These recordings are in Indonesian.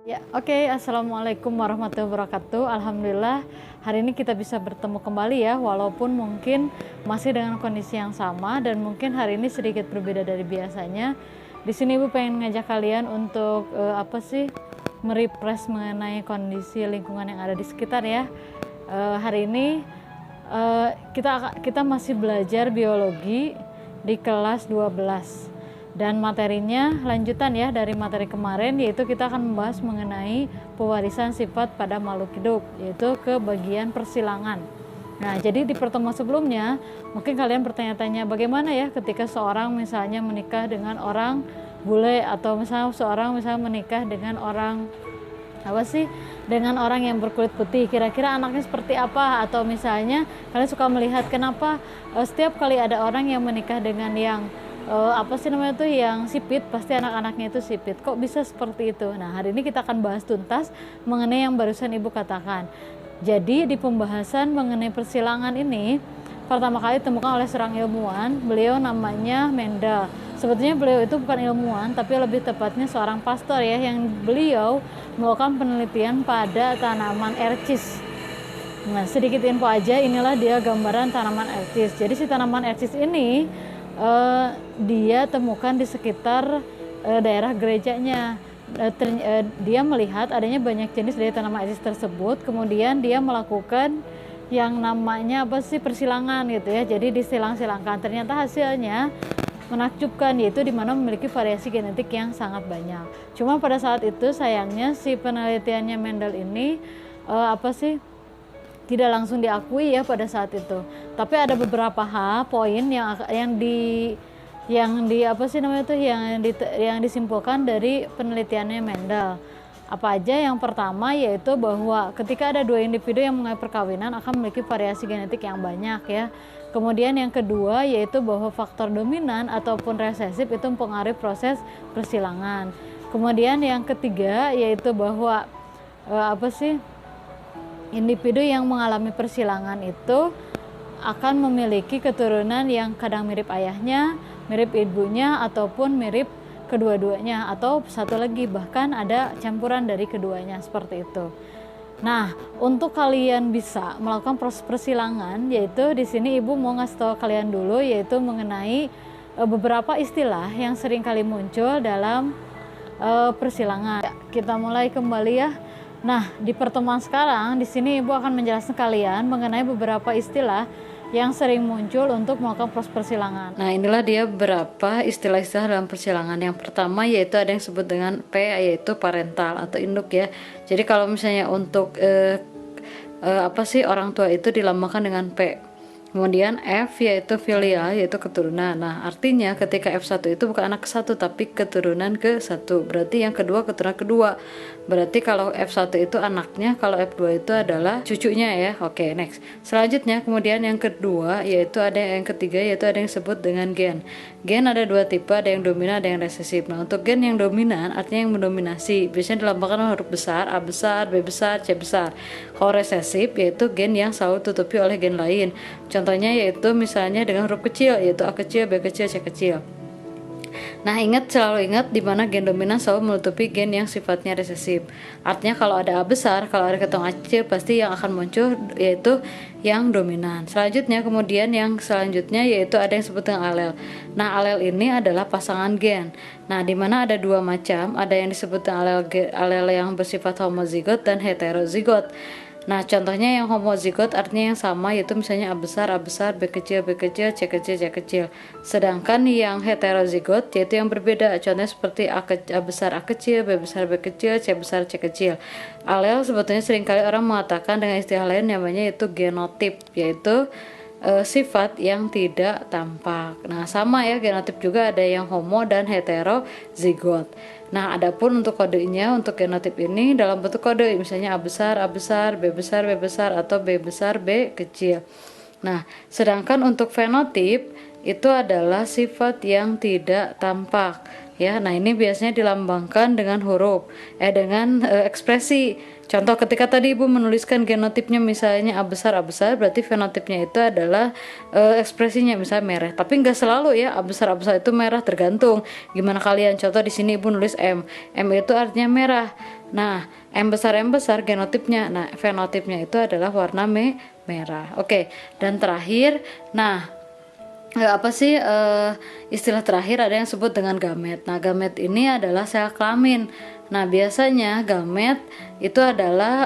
Ya, oke. Assalamualaikum warahmatullahi wabarakatuh. Alhamdulillah, hari ini kita bisa bertemu kembali ya, walaupun mungkin masih dengan kondisi yang sama dan mungkin hari ini sedikit berbeda dari biasanya. Di sini Ibu pengen ngajak kalian untuk merefresh mengenai kondisi lingkungan yang ada di sekitar ya. Hari ini kita masih belajar biologi di kelas 12. Dan materinya lanjutan ya dari materi kemarin, yaitu kita akan membahas mengenai pewarisan sifat pada makhluk hidup, yaitu ke bagian persilangan. Nah, jadi di pertemuan sebelumnya mungkin kalian bertanya-tanya bagaimana ya ketika seorang misalnya menikah dengan orang bule, atau misalnya seorang menikah dengan orang dengan orang yang berkulit putih, kira-kira anaknya seperti apa? Atau misalnya kalian suka melihat kenapa setiap kali ada orang yang menikah dengan yang yang sipit, pasti anak-anaknya itu sipit. Kok bisa seperti itu? Nah, hari ini kita akan bahas tuntas mengenai yang barusan Ibu katakan. Jadi di pembahasan mengenai persilangan ini pertama kali ditemukan oleh seorang ilmuwan, beliau namanya Mendel. Sebetulnya beliau itu bukan ilmuwan, tapi lebih tepatnya seorang pastor ya, yang beliau melakukan penelitian pada tanaman ercis. Nah, sedikit info aja, inilah dia gambaran tanaman ercis. Jadi si tanaman ercis ini dia temukan di sekitar daerah gerejanya. Dia melihat adanya banyak jenis dari tanaman ercis tersebut, kemudian dia melakukan yang namanya persilangan gitu ya. Jadi disilang-silangkan, ternyata hasilnya menakjubkan, yaitu dimana memiliki variasi genetik yang sangat banyak. Cuma pada saat itu sayangnya si penelitiannya Mendel ini tidak langsung diakui ya pada saat itu. Tapi ada beberapa poin yang disimpulkan dari penelitiannya Mendel. Apa aja? Yang pertama yaitu bahwa ketika ada dua individu yang mengalami perkawinan akan memiliki variasi genetik yang banyak ya. Kemudian yang kedua yaitu bahwa faktor dominan ataupun resesif itu mempengaruhi proses persilangan. Kemudian yang ketiga yaitu bahwa individu yang mengalami persilangan itu akan memiliki keturunan yang kadang mirip ayahnya, mirip ibunya, ataupun mirip kedua-duanya, atau satu lagi bahkan ada campuran dari keduanya, seperti itu. Nah, untuk kalian bisa melakukan proses persilangan, yaitu di sini Ibu mau ngasih tahu kalian dulu, yaitu mengenai beberapa istilah yang sering kali muncul dalam persilangan. Kita mulai kembali ya. Nah, di pertemuan sekarang di sini Ibu akan menjelaskan kalian mengenai beberapa istilah yang sering muncul untuk melakukan proses persilangan. Nah, inilah dia beberapa istilah-istilah dalam persilangan. Yang pertama yaitu ada yang disebut dengan P, yaitu parental atau induk ya. Jadi kalau misalnya untuk orang tua itu dilambangkan dengan P. Kemudian F yaitu filial, yaitu keturunan. Nah, artinya ketika F1 itu bukan anak ke-1 tapi keturunan ke-1. Berarti yang kedua keturunan kedua. Berarti kalau F1 itu anaknya, kalau F2 itu adalah cucunya ya. Oke, next. Selanjutnya kemudian yang kedua yaitu yang ketiga yaitu ada yang disebut dengan gen. Gen ada dua tipe, ada yang dominan, ada yang resesif. Nah, untuk gen yang dominan artinya yang mendominasi. Biasanya dilambangkan oleh huruf besar, A besar, B besar, C besar. Kalau resesif yaitu gen yang selalu tutupi oleh gen lain. Contohnya yaitu misalnya dengan huruf kecil, yaitu A kecil, B kecil, C kecil. Nah, selalu ingat di mana gen dominan selalu menutupi gen yang sifatnya resesif. Artinya kalau ada A besar, kalau ada ketong A kecil, pasti yang akan muncul yaitu yang dominan. Kemudian yang selanjutnya yaitu ada yang disebut dengan alel. Nah, alel ini adalah pasangan gen. Nah, di mana ada dua macam, ada yang disebut dengan alel yang bersifat homozigot dan heterozigot. Nah, contohnya yang homozigot artinya yang sama, yaitu misalnya A besar, B kecil, C kecil, C kecil. Sedangkan yang heterozigot yaitu yang berbeda, contohnya seperti A besar, A kecil, B besar, B kecil, C besar, C kecil. Alel sebetulnya seringkali orang mengatakan dengan istilah lain namanya yaitu genotip, yaitu sifat yang tidak tampak. Nah, sama ya, genotip juga ada yang homo dan heterozigot. Nah, adapun untuk kodenya untuk genotip ini dalam bentuk kode, misalnya A besar, B besar, B besar, atau B besar, B kecil. Nah, sedangkan untuk fenotip itu adalah sifat yang tidak tampak, ya. Nah, ini biasanya dilambangkan dengan huruf, dengan ekspresi. Contoh ketika tadi Ibu menuliskan genotipnya misalnya A besar, berarti fenotipnya itu adalah ekspresinya misalnya merah. Tapi nggak selalu ya A besar itu merah, tergantung gimana kalian. Contoh di sini Ibu nulis M itu artinya merah. Nah, M besar genotipnya. Nah, fenotipnya itu adalah warna merah. Oke, dan terakhir, nah apa sih istilah terakhir ada yang sebut dengan gamet. Nah, gamet ini adalah sel kelamin. Nah, biasanya gamet itu adalah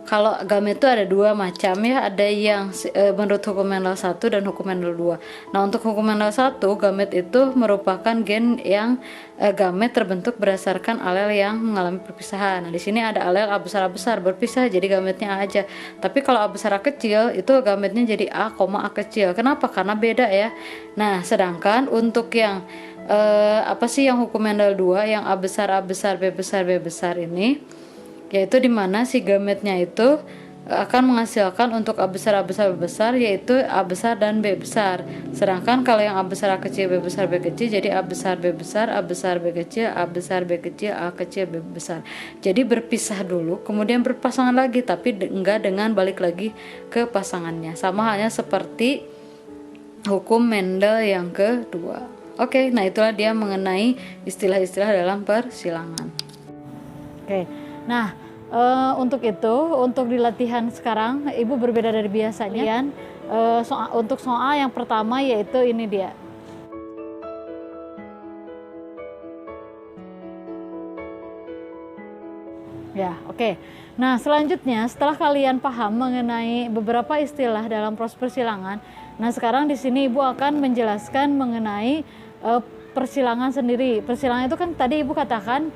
kalau gamet itu ada dua macam ya, ada yang menurut hukum Mendel 1 dan hukum Mendel 2. Nah, untuk hukum Mendel 1, gamet itu merupakan gen yang gamet terbentuk berdasarkan alel yang mengalami perpisahan. Nah, di sini ada alel A besar berpisah jadi gametnya A aja. Tapi kalau A besar A kecil itu gametnya jadi A, A kecil. Kenapa? Karena beda ya. Nah, sedangkan untuk yang apa sih yang hukum Mendel 2 yang A besar, B besar ini, yaitu dimana si gametnya itu akan menghasilkan untuk A besar, B besar, yaitu A besar dan B besar. Sedangkan kalau yang A besar, A kecil, B besar, B kecil, jadi A besar, B besar, A besar, B kecil, A besar, B kecil, A kecil, B besar. Jadi berpisah dulu, kemudian berpasangan lagi, tapi enggak dengan balik lagi ke pasangannya. Sama halnya seperti hukum Mendel yang kedua. Oke, nah itulah dia mengenai istilah-istilah dalam persilangan. Oke, nah untuk itu, untuk di latihan sekarang, Ibu berbeda dari biasanya. Untuk soal yang pertama yaitu ini dia. Ya, oke. Nah, selanjutnya setelah kalian paham mengenai beberapa istilah dalam proses persilangan, nah sekarang di sini Ibu akan menjelaskan mengenai persilangan sendiri. Persilangan itu kan tadi Ibu katakan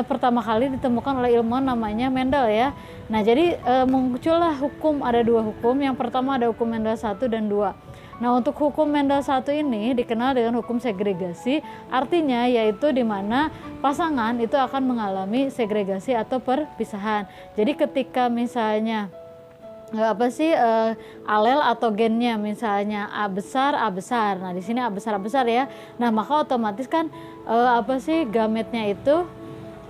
pertama kali ditemukan oleh ilmuwan namanya Mendel ya. Nah, jadi muncullah hukum, ada dua hukum. Yang pertama ada hukum Mendel 1 dan 2. Nah, untuk hukum Mendel 1 ini dikenal dengan hukum segregasi, artinya yaitu di mana pasangan itu akan mengalami segregasi atau perpisahan. Jadi ketika misalnya alel atau gennya misalnya A besar. Nah, di sini A besar ya. Nah, maka otomatis kan gametnya itu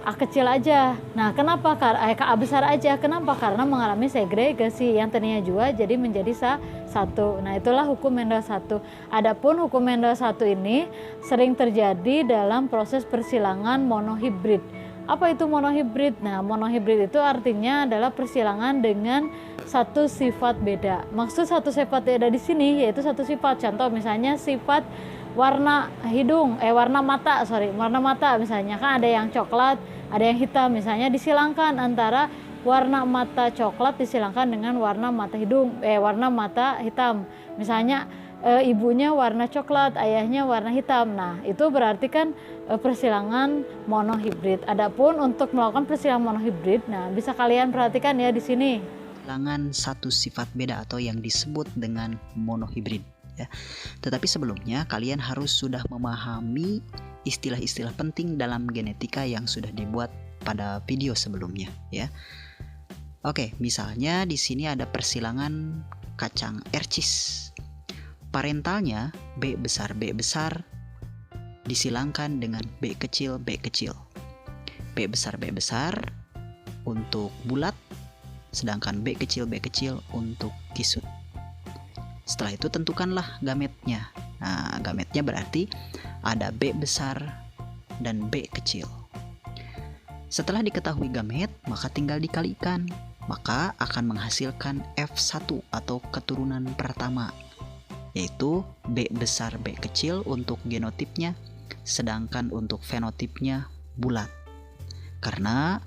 A kecil aja. Nah, kenapa? A besar aja. Kenapa? Karena mengalami segregasi yang tadinya dua jadi menjadi satu. Nah, itulah hukum Mendel 1. Adapun hukum Mendel 1 ini sering terjadi dalam proses persilangan monohibrid. Apa itu monohibrid? Nah, monohibrid itu artinya adalah persilangan dengan satu sifat beda. Maksud satu sifat beda di sini yaitu satu sifat. Contoh misalnya sifat warna mata misalnya, kan ada yang coklat, ada yang hitam, misalnya disilangkan antara warna mata coklat disilangkan dengan warna mata hitam. Misalnya ibunya warna coklat, ayahnya warna hitam. Nah, itu berarti kan persilangan monohibrid. Adapun untuk melakukan persilangan monohibrid, nah bisa kalian perhatikan ya di sini. Persilangan satu sifat beda atau yang disebut dengan monohibrid ya. Tetapi sebelumnya kalian harus sudah memahami istilah-istilah penting dalam genetika yang sudah dibuat pada video sebelumnya ya. Oke, misalnya di sini ada persilangan kacang ercis. Parentalnya B besar disilangkan dengan B kecil. B besar untuk bulat, sedangkan B kecil untuk kisut. Setelah itu tentukanlah gametnya. Nah, gametnya berarti ada B besar dan B kecil. Setelah diketahui gamet, maka tinggal dikalikan. Maka akan menghasilkan F1 atau keturunan pertama, yaitu B besar B kecil untuk genotipnya, sedangkan untuk fenotipnya bulat. Karena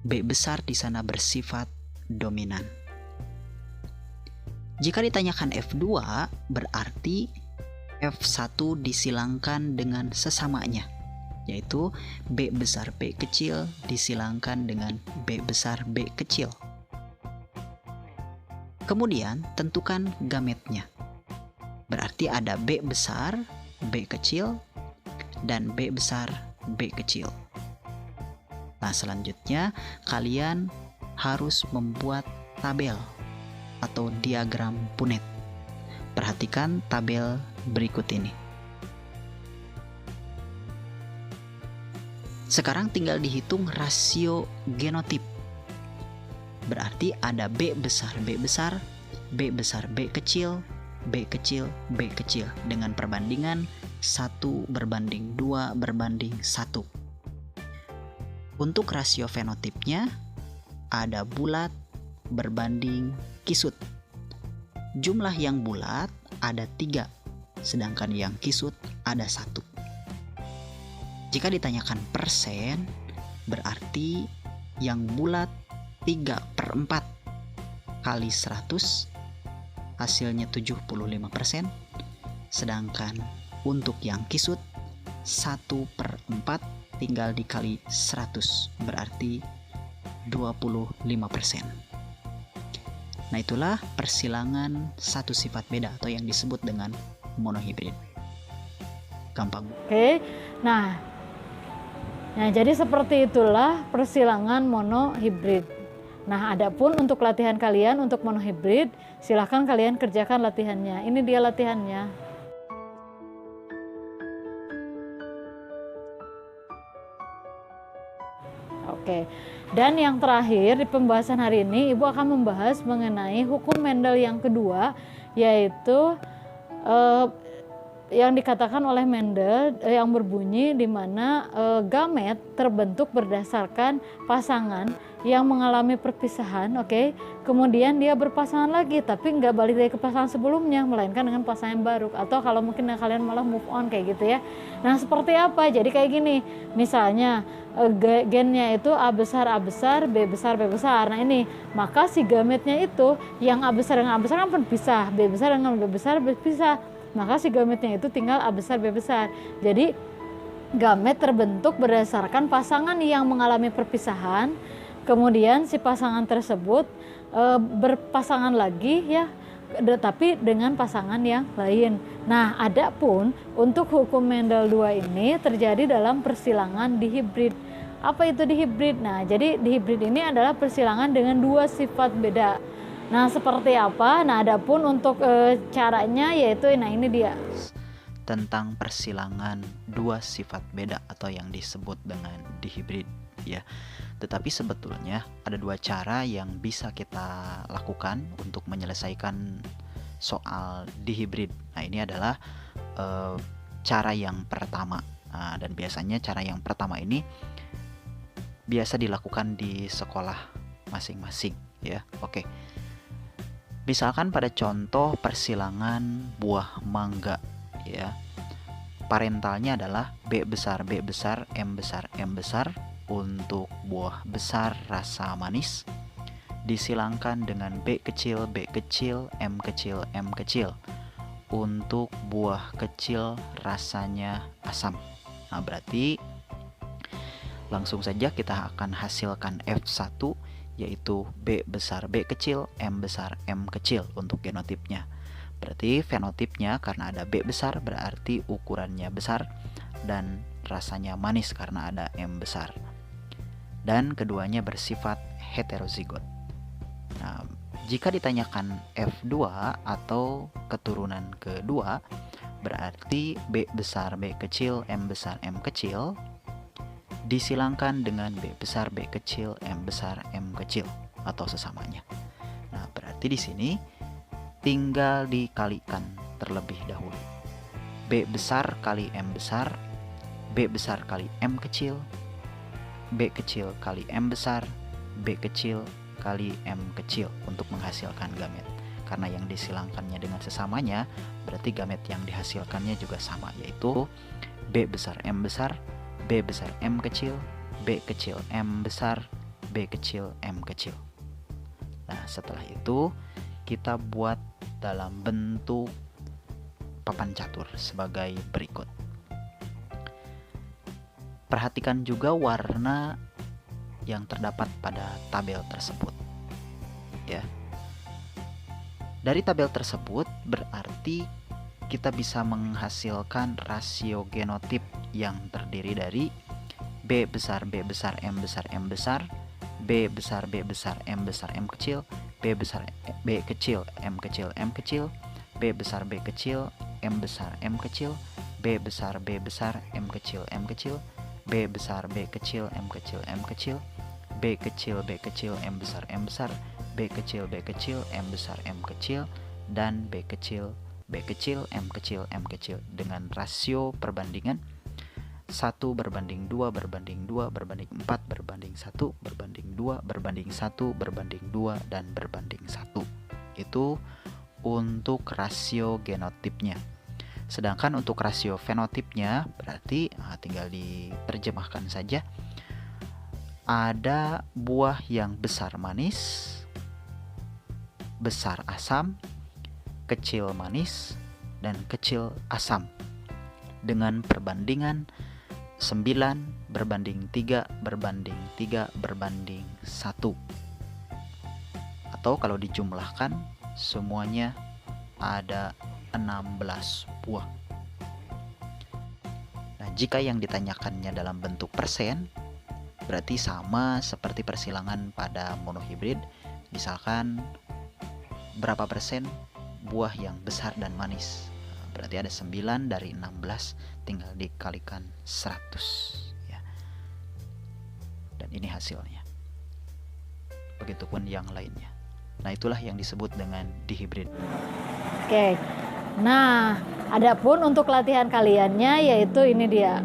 B besar di sana bersifat dominan. Jika ditanyakan F2, berarti F1 disilangkan dengan sesamanya, yaitu B besar B kecil disilangkan dengan B besar B kecil. Kemudian tentukan gametnya. Berarti ada B besar B kecil dan B besar B kecil. Nah, selanjutnya kalian harus membuat tabel atau diagram Punnett. Perhatikan tabel berikut ini. Sekarang tinggal dihitung rasio genotip. Berarti ada B besar B besar, B besar B kecil, B kecil B kecil dengan perbandingan 1 berbanding 2 berbanding 1. Untuk rasio fenotipnya ada bulat berbanding kisut. Jumlah yang bulat ada 3, sedangkan yang kisut ada 1. Jika ditanyakan persen, berarti yang bulat 3/4 kali 100 hasilnya 75%, sedangkan untuk yang kisut 1/4 tinggal dikali 100 berarti 25%. Nah, itulah persilangan satu sifat beda atau yang disebut dengan monohibrid. Gampang. Oke. Nah, jadi seperti itulah persilangan monohibrid. Nah, adapun untuk latihan kalian untuk monohibrid, silahkan kalian kerjakan latihannya. Ini dia latihannya. Oke. Dan yang terakhir di pembahasan hari ini, Ibu akan membahas mengenai hukum Mendel yang kedua, yaitu yang dikatakan oleh Mendel yang berbunyi di mana gamet terbentuk berdasarkan pasangan yang mengalami perpisahan, oke. Kemudian dia berpasangan lagi, tapi nggak balik lagi ke pasangan sebelumnya, melainkan dengan pasangan baru. Atau kalau mungkin kalian malah move on kayak gitu ya. Nah, seperti apa? Jadi kayak gini, misalnya gennya itu A besar, B besar, B besar. Nah ini, maka si gametnya itu yang A besar dengan A besar kan berpisah, B besar dengan B besar berpisah. Maka si gametnya itu tinggal A besar, B besar. Jadi gamet terbentuk berdasarkan pasangan yang mengalami perpisahan. Kemudian si pasangan tersebut berpasangan lagi ya, tetapi dengan pasangan yang lain. Nah, adapun untuk hukum Mendel 2 ini terjadi dalam persilangan dihibrid. Apa itu dihibrid? Nah, jadi dihibrid ini adalah persilangan dengan dua sifat beda. Nah, seperti apa? Nah, adapun untuk caranya yaitu, nah ini dia. Tentang persilangan dua sifat beda atau yang disebut dengan dihibrid ya. Tetapi sebetulnya ada dua cara yang bisa kita lakukan untuk menyelesaikan soal dihibrid. Nah, ini adalah cara yang pertama. Nah, dan biasanya cara yang pertama ini biasa dilakukan di sekolah masing-masing ya. Oke. Misalkan pada contoh persilangan buah mangga ya. Parentalnya adalah B besar B besar M besar M besar untuk buah besar rasa manis, disilangkan dengan B kecil B kecil M kecil M kecil untuk buah kecil rasanya asam. Nah, berarti langsung saja kita akan hasilkan F1 yaitu B besar B kecil M besar M kecil untuk genotipnya. Berarti fenotipnya karena ada B besar berarti ukurannya besar dan rasanya manis karena ada M besar. Dan keduanya bersifat heterozigot. Nah, jika ditanyakan F2 atau keturunan kedua, berarti B besar B kecil M besar M kecil disilangkan dengan B besar B kecil M besar M kecil atau sesamanya. Nah, berarti di sini tinggal dikalikan terlebih dahulu. B besar kali M besar, B besar kali M kecil, B kecil kali M besar, B kecil kali M kecil untuk menghasilkan gamet. Karena yang disilangkannya dengan sesamanya, berarti gamet yang dihasilkannya juga sama, yaitu B besar M besar, B besar M kecil, B kecil M besar, B kecil M kecil. Nah, setelah itu kita buat dalam bentuk papan catur sebagai berikut. Perhatikan juga warna yang terdapat pada tabel tersebut ya. Dari tabel tersebut berarti kita bisa menghasilkan rasio genotip yang terdiri dari B besar B besar M besar M besar, B besar B besar M besar M kecil, B besar B kecil M kecil M kecil, B besar B kecil M besar M kecil, B besar B besar M kecil M kecil, B besar B kecil M kecil M kecil, B kecil B kecil M besar B kecil B kecil M besar M kecil, dan B kecil B kecil M kecil M kecil dengan rasio perbandingan 1 berbanding 2 berbanding 2 berbanding 4 berbanding 1 berbanding 2 berbanding 1 berbanding 2 dan berbanding 1. Itu untuk rasio genotipnya. Sedangkan untuk rasio fenotipnya berarti tinggal diterjemahkan saja. Ada buah yang besar manis, besar asam, kecil manis, dan kecil asam dengan perbandingan 9 berbanding 3 berbanding 3 berbanding 1. Atau kalau dijumlahkan semuanya ada 16 buah. Nah, jika yang ditanyakannya dalam bentuk persen, berarti sama seperti persilangan pada monohibrid. Misalkan berapa persen buah yang besar dan manis. Berarti ada 9 dari 16, tinggal dikalikan 100 ya. Dan ini hasilnya. Begitupun yang lainnya. Nah, itulah yang disebut dengan dihibrid. Oke. Nah, adapun untuk latihan kaliannya yaitu ini dia.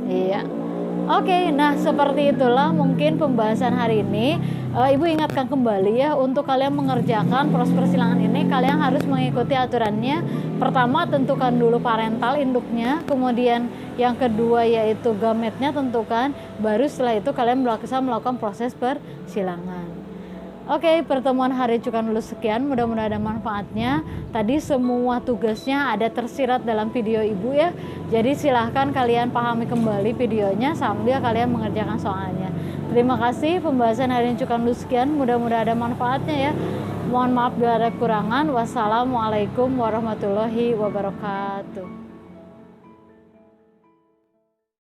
Iya. Oke, nah seperti itulah mungkin pembahasan hari ini. Ibu ingatkan kembali ya, untuk kalian mengerjakan proses persilangan ini kalian harus mengikuti aturannya. Pertama, tentukan dulu parental induknya, kemudian yang kedua yaitu gametnya tentukan, baru setelah itu kalian bisa melakukan proses persilangan. Oke, pertemuan hari Cukan Lulus sekian, mudah-mudahan ada manfaatnya. Tadi semua tugasnya ada tersirat dalam video ibu ya, jadi silahkan kalian pahami kembali videonya sambil kalian mengerjakan soalnya. Terima kasih, pembahasan hari ini Cukan Lulus sekian, mudah-mudahan ada manfaatnya ya. Mohon maaf bila ada kekurangan. Wassalamualaikum warahmatullahi wabarakatuh.